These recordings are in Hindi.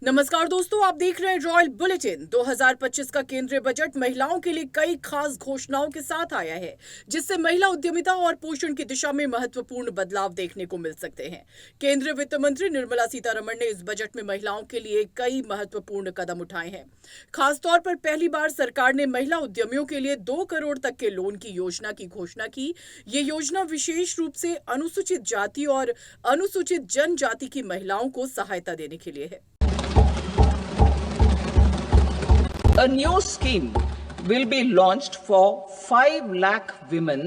नमस्कार दोस्तों, आप देख रहे हैं रॉयल बुलेटिन। 2025 का केंद्रीय बजट महिलाओं के लिए कई खास घोषणाओं के साथ आया है, जिससे महिला उद्यमिता और पोषण की दिशा में महत्वपूर्ण बदलाव देखने को मिल सकते हैं। केंद्रीय वित्त मंत्री निर्मला सीतारमण ने इस बजट में महिलाओं के लिए कई महत्वपूर्ण कदम उठाए हैं। खासतौर पर पहली बार सरकार ने महिला उद्यमियों के लिए 2 करोड़ तक के लोन की योजना की घोषणा की। ये योजना विशेष रूप से अनुसूचित जाति और अनुसूचित जनजाति की महिलाओं को सहायता देने के लिए है। A new scheme will be launched for 5 lakh women,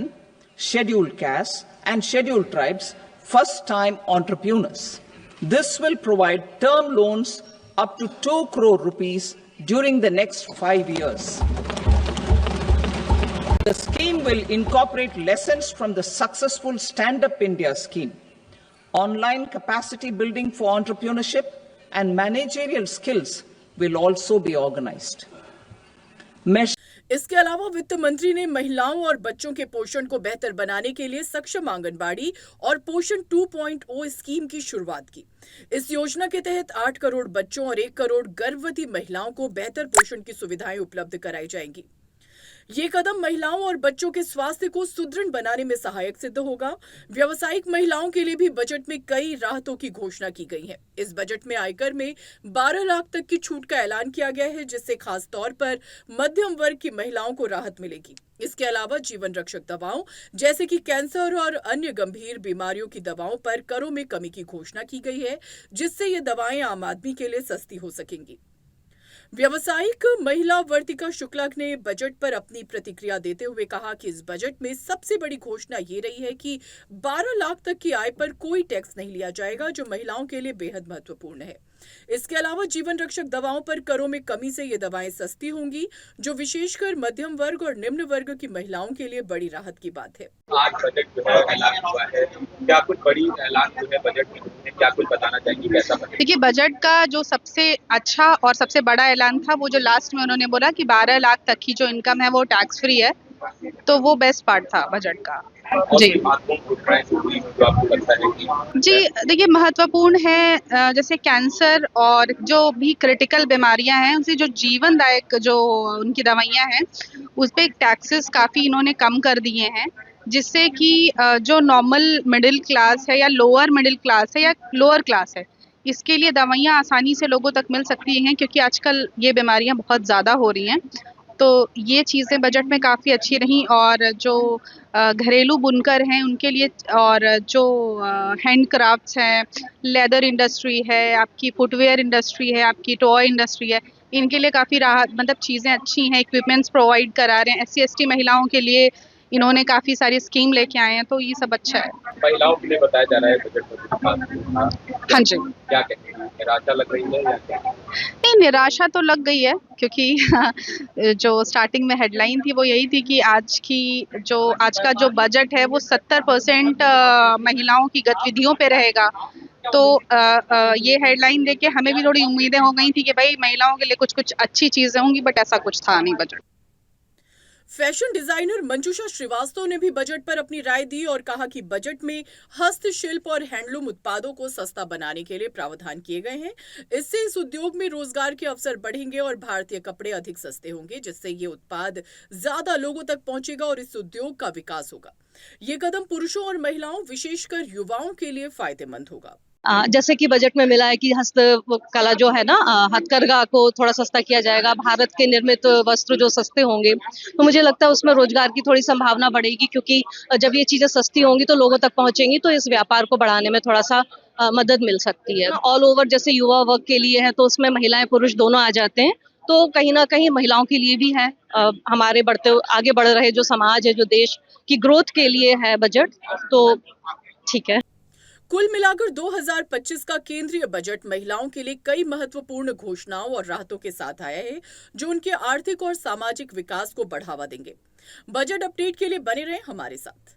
scheduled castes and scheduled tribes, first-time entrepreneurs. This will provide term loans up to 2 crore rupees during the next 5 years. The scheme will incorporate lessons from the successful Stand Up India scheme, online capacity building for entrepreneurship and managerial skills will also be organized. इसके अलावा वित्त मंत्री ने महिलाओं और बच्चों के पोषण को बेहतर बनाने के लिए सक्षम आंगनबाड़ी और पोषण 2.0 स्कीम की शुरुआत की। इस योजना के तहत 8 करोड़ बच्चों और 1 करोड़ गर्भवती महिलाओं को बेहतर पोषण की सुविधाएं उपलब्ध कराई जाएंगी। ये कदम महिलाओं और बच्चों के स्वास्थ्य को सुदृढ़ बनाने में सहायक सिद्ध होगा। व्यावसायिक महिलाओं के लिए भी बजट में कई राहतों की घोषणा की गई है। इस बजट में आयकर में 12 लाख तक की छूट का ऐलान किया गया है, जिससे खास तौर पर मध्यम वर्ग की महिलाओं को राहत मिलेगी। इसके अलावा जीवन रक्षक दवाओं जैसे कि कैंसर और अन्य गंभीर बीमारियों की दवाओं पर करों में कमी की घोषणा की गई है, जिससे ये दवाएं आम आदमी के लिए सस्ती हो सकेंगी। व्यवसायिक महिला वर्तिका शुक्ला ने बजट पर अपनी प्रतिक्रिया देते हुए कहा कि इस बजट में सबसे बड़ी घोषणा ये रही है कि 12 लाख तक की आय पर कोई टैक्स नहीं लिया जाएगा, जो महिलाओं के लिए बेहद महत्वपूर्ण है। इसके अलावा जीवन रक्षक दवाओं पर करों में कमी से ये दवाएं सस्ती होंगी, जो विशेषकर मध्यम वर्ग और निम्न वर्ग की महिलाओं के लिए बड़ी राहत की बात है। आज बजट जो है ऐलान हुआ है, क्या कुछ बड़ी ऐलान जो है बजट में, क्या कुछ बताना चाहेंगे कैसा बजट? देखिए, बजट का जो सबसे अच्छा और सबसे बड़ा ऐलान था वो जो लास्ट में उन्होंने बोला कि 12 लाख तक की जो इनकम है वो टैक्स फ्री है, तो वो बेस्ट पार्ट था बजट का। जी जी, देखिए महत्वपूर्ण है, जैसे कैंसर और जो भी क्रिटिकल बीमारियां हैं उनसे जो जीवनदायक जो उनकी दवाइयां हैं उस पे टैक्सेस काफ़ी इन्होंने कम कर दिए हैं, जिससे कि जो नॉर्मल मिडिल क्लास है या लोअर मिडिल क्लास है या लोअर क्लास है, इसके लिए दवाइयाँ आसानी से लोगों तक मिल सकती हैं, क्योंकि आजकल ये बीमारियाँ बहुत ज़्यादा हो रही हैं। तो ये चीज़ें बजट में काफ़ी अच्छी रहीं। और जो घरेलू बुनकर हैं उनके लिए, और जो हैंड क्राफ्ट्स हैं, लेदर इंडस्ट्री है, आपकी फुटवेयर इंडस्ट्री है, आपकी टॉय इंडस्ट्री है, इनके लिए काफ़ी राहत, मतलब चीज़ें अच्छी हैं। इक्विपमेंट्स प्रोवाइड करा रहे हैं। SC/ST महिलाओं के लिए इन्होंने काफ़ी सारी स्कीम लेके आए हैं, तो ये सब अच्छा है। महिलाओं के लिए बताया जा रहा है बजट में। हाँ जी, क्या कहते हैं, निराशा लग रही है या क्या? नहीं, निराशा तो लग गई है, क्योंकि जो स्टार्टिंग में हेडलाइन थी वो यही थी कि आज का जो बजट है वो 70% महिलाओं की गतिविधियों पे रहेगा। तो ये हेडलाइन देख के हमें भी थोड़ी उम्मीदें हो गई थी कि भाई महिलाओं के लिए कुछ कुछ अच्छी चीजें होंगी, बट ऐसा कुछ था नहीं बजट। फैशन डिजाइनर मंजूषा श्रीवास्तव ने भी बजट पर अपनी राय दी और कहा कि बजट में हस्तशिल्प और हैंडलूम उत्पादों को सस्ता बनाने के लिए प्रावधान किए गए हैं। इससे इस उद्योग में रोजगार के अवसर बढ़ेंगे और भारतीय कपड़े अधिक सस्ते होंगे, जिससे ये उत्पाद ज्यादा लोगों तक पहुंचेगा और इस उद्योग का विकास होगा। ये कदम पुरुषों और महिलाओं, विशेषकर युवाओं के लिए फायदेमंद होगा। जैसे कि बजट में मिला है कि हस्तकला जो है ना, हथकरघा को थोड़ा सस्ता किया जाएगा, भारत के निर्मित वस्त्र जो सस्ते होंगे, तो मुझे लगता है उसमें रोजगार की थोड़ी संभावना बढ़ेगी, क्योंकि जब ये चीजें सस्ती होंगी तो लोगों तक पहुंचेंगी, तो इस व्यापार को बढ़ाने में थोड़ा सा मदद मिल सकती है। ऑल ओवर जैसे युवा वर्ग के लिए है, तो उसमें महिलाएं पुरुष दोनों आ जाते हैं, तो कहीं ना कहीं महिलाओं के लिए भी है। हमारे आगे बढ़ रहे जो समाज है, जो देश की ग्रोथ के लिए है बजट, तो ठीक है। कुल मिलाकर 2025 का केंद्रीय बजट महिलाओं के लिए कई महत्वपूर्ण घोषणाओं और राहतों के साथ आया है, जो उनके आर्थिक और सामाजिक विकास को बढ़ावा देंगे। बजट अपडेट के लिए बने रहें हमारे साथ।